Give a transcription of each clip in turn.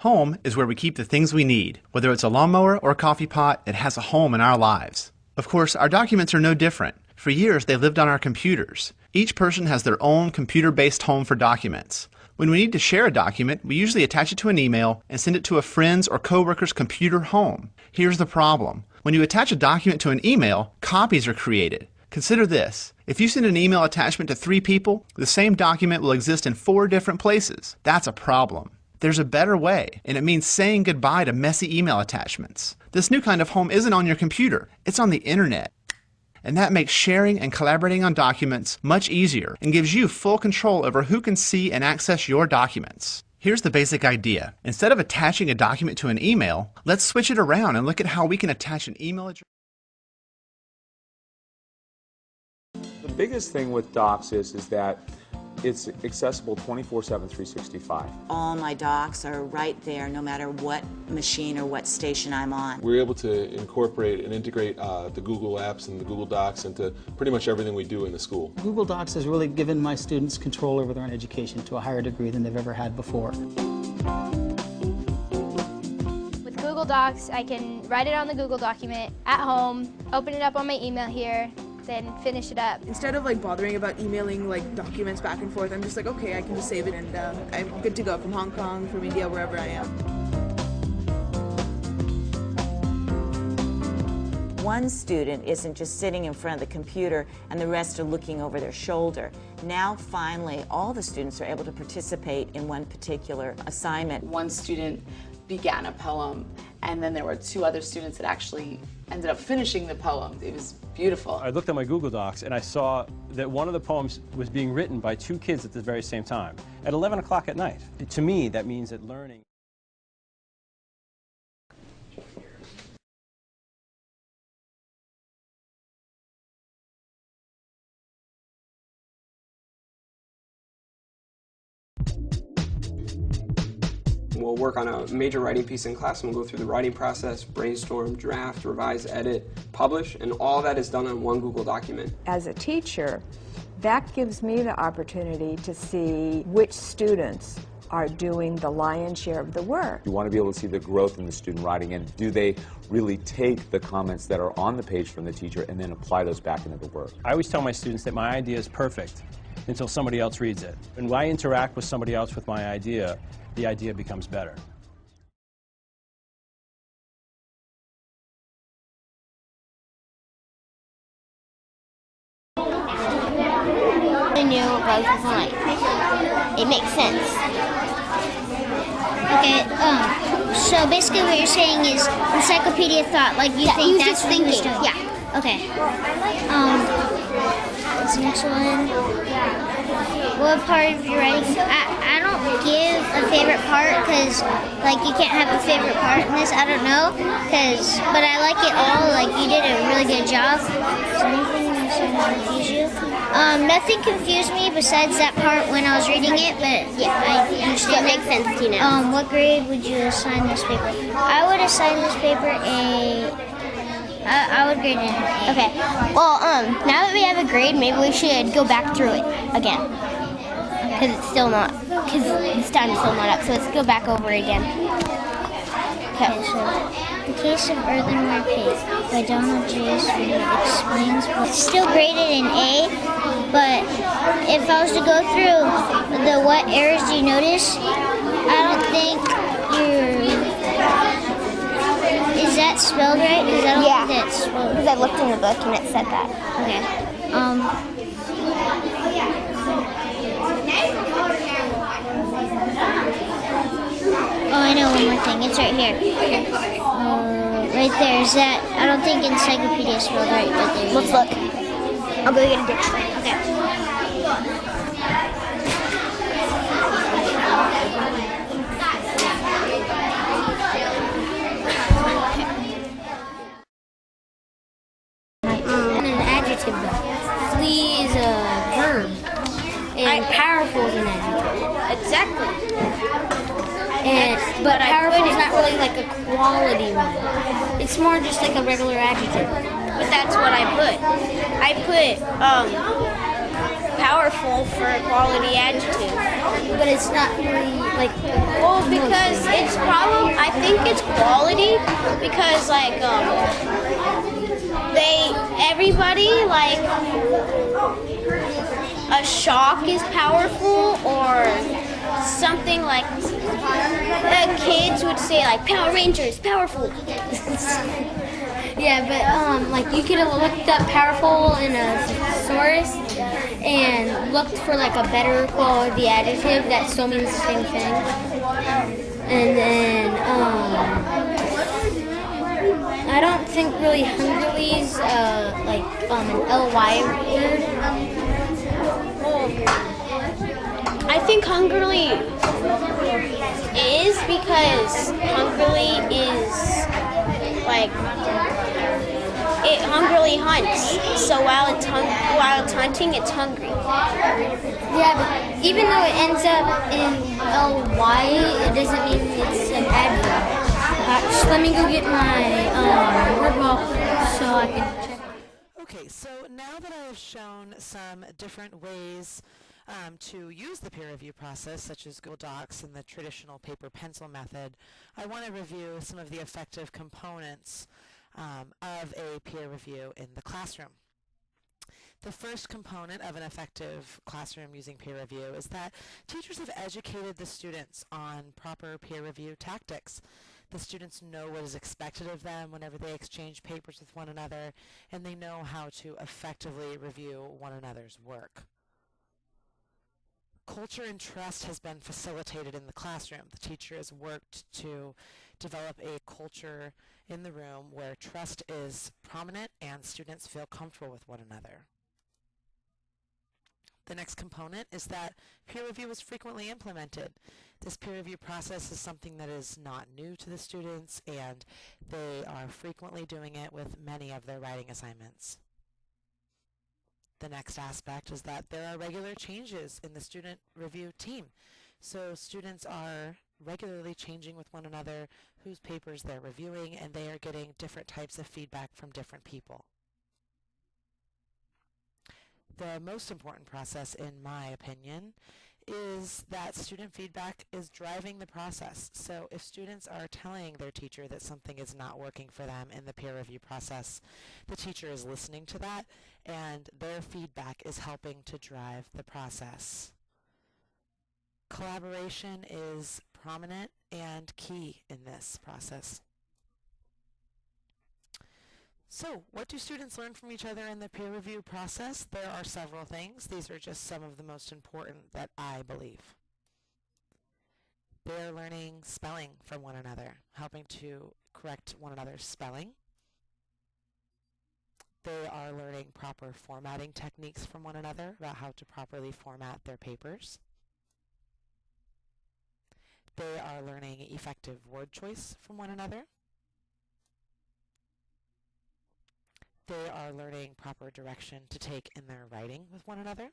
Home is where we keep the things we need. Whether it's a lawnmower or a coffee pot, it has a home in our lives. Of course, our documents are no different. For years, they lived on our computers. Each person has their own computer-based home for documents. When we need to share a document, we usually attach it to an email and send it to a friend's or coworker's computer home. Here's the problem. When you attach a document to an email, copies are created. Consider this. If you send an email attachment to 3 people, the same document will exist in 4 different places. That's a problem. There's a better way, and it means saying goodbye to messy email attachments. This new kind of home isn't on your computer. It's on the internet. And that makes sharing and collaborating on documents much easier and gives you full control over who can see and access your documents. Here's the basic idea. Instead of attaching a document to an email, let's switch it around and look at how we can attach an email address. The biggest thing with Docs is that it's accessible 24/7, 365. All my docs are right there, no matter what machine or what station I'm on. We're able to incorporate and integrate the Google Apps and the Google Docs into pretty much everything we do in the school. Google Docs has really given my students control over their own education to a higher degree than they've ever had before. With Google Docs, I can write it on the Google document at home, open it up on my email here, then finish it up. Instead of bothering about emailing documents back and forth, I'm just okay, I can just save it and I'm good to go from Hong Kong, from India, wherever I am. One student isn't just sitting in front of the computer and the rest are looking over their shoulder. Now finally all the students are able to participate in one particular assignment. One student began a poem, and then there were 2 other students that actually ended up finishing the poem. It was beautiful. I looked at my Google Docs and I saw that one of the poems was being written by 2 kids at the very same time, at 11 o'clock at night. To me, that means that learning... We'll work on a major writing piece in class and we'll go through the writing process, brainstorm, draft, revise, edit, publish, and all that is done on one Google document. As a teacher, that gives me the opportunity to see which students are doing the lion's share of the work. You want to be able to see the growth in the student writing, and do they really take the comments that are on the page from the teacher and then apply those back into the work. I always tell my students that my idea is perfect until somebody else reads it. And when I interact with somebody else with my idea, the idea becomes better. I knew what bugs was like. It makes sense. Okay, so basically what you're saying is encyclopedia thought, you think that's what thinking. Yeah, okay. What's the next one? What part of your writing? I don't give a favorite part because, you can't have a favorite part in this. I don't know, but I like it all. You did a really good job. Is there anything in this that confused you? Nothing confused me besides that part when I was reading it, but yeah, I understand. It makes sense to you now. What grade would you assign this paper? I would assign this paper I would grade it an A. Okay. Well, now that we have a grade, maybe we should go back through it again. Because it's still not, because this time is still not up, so let's go back over again. Okay, so The Case of Earthenware Pig by Donald J. Sweet explains it's still graded an A, but if I was to go through the what errors do you notice, I don't think is that spelled right? Because I don't think that's spelled right. Because I looked in the book and it said that. Okay. Oh, I know one more thing. It's right here. Right there. Is that? I don't think encyclopedia is spelled right, but there. Let's look. I'll go get a dictionary. Okay. An adjective. Flee is a verb. And powerful is an adjective. Exactly. But powerful is not really a quality one. It's more just a regular adjective. But that's what I put. I put powerful for a quality adjective. But it's not really like. Well, because it's I think it's quality because like everybody like a shock is powerful or something like kids would say like Power Rangers, powerful. Yeah, but like you could have looked up powerful in a thesaurus and looked for like a better quality adjective that still means the same thing. And then I don't think really Hungary's like an ly word. I think Hungary is because Hungary is like Hungary hunts. So while it's hunting, it's hungry. Yeah, but even though it ends up in ly, it doesn't mean it's an adverb. Just let me go get my word ball so I can check. Okay, so now that I have shown some different ways to use the peer review process, such as Google Docs and the traditional paper-pencil method, I want to review some of the effective components of a peer review in the classroom. The first component of an effective classroom using peer review is that teachers have educated the students on proper peer review tactics. The students know what is expected of them whenever they exchange papers with one another, and they know how to effectively review one another's work. Culture and trust has been facilitated in the classroom. The teacher has worked to develop a culture in the room where trust is prominent and students feel comfortable with one another. The next component is that peer review is frequently implemented. This peer review process is something that is not new to the students, and they are frequently doing it with many of their writing assignments. The next aspect is that there are regular changes in the student review team. So students are regularly changing with one another whose papers they're reviewing, and they are getting different types of feedback from different people. The most important process, in my opinion, is that student feedback is driving the process. So if students are telling their teacher that something is not working for them in the peer review process, the teacher is listening to that, and their feedback is helping to drive the process. Collaboration is prominent and key in this process. So, what do students learn from each other in the peer review process? There are several things. These are just some of the most important that I believe. They are learning spelling from one another, helping to correct one another's spelling. They are learning proper formatting techniques from one another about how to properly format their papers. They are learning effective word choice from one another. They are learning proper direction to take in their writing with one another.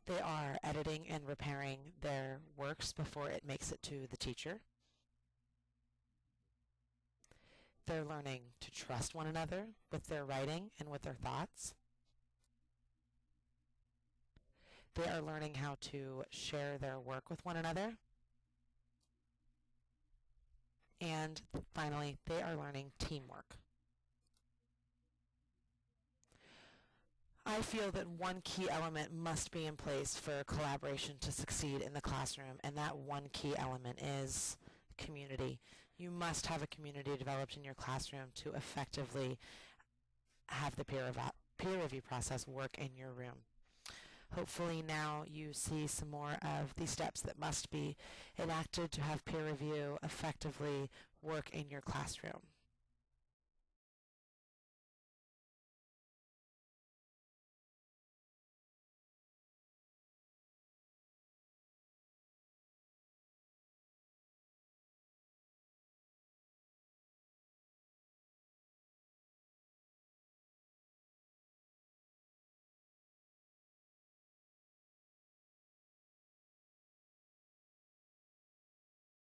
They are editing and repairing their works before it makes it to the teacher. They're learning to trust one another with their writing and with their thoughts. They are learning how to share their work with one another. And finally, they are learning teamwork. I feel that one key element must be in place for collaboration to succeed in the classroom, and that one key element is community. You must have a community developed in your classroom to effectively have the peer review process work in your room. Hopefully now you see some more of the steps that must be enacted to have peer review effectively work in your classroom.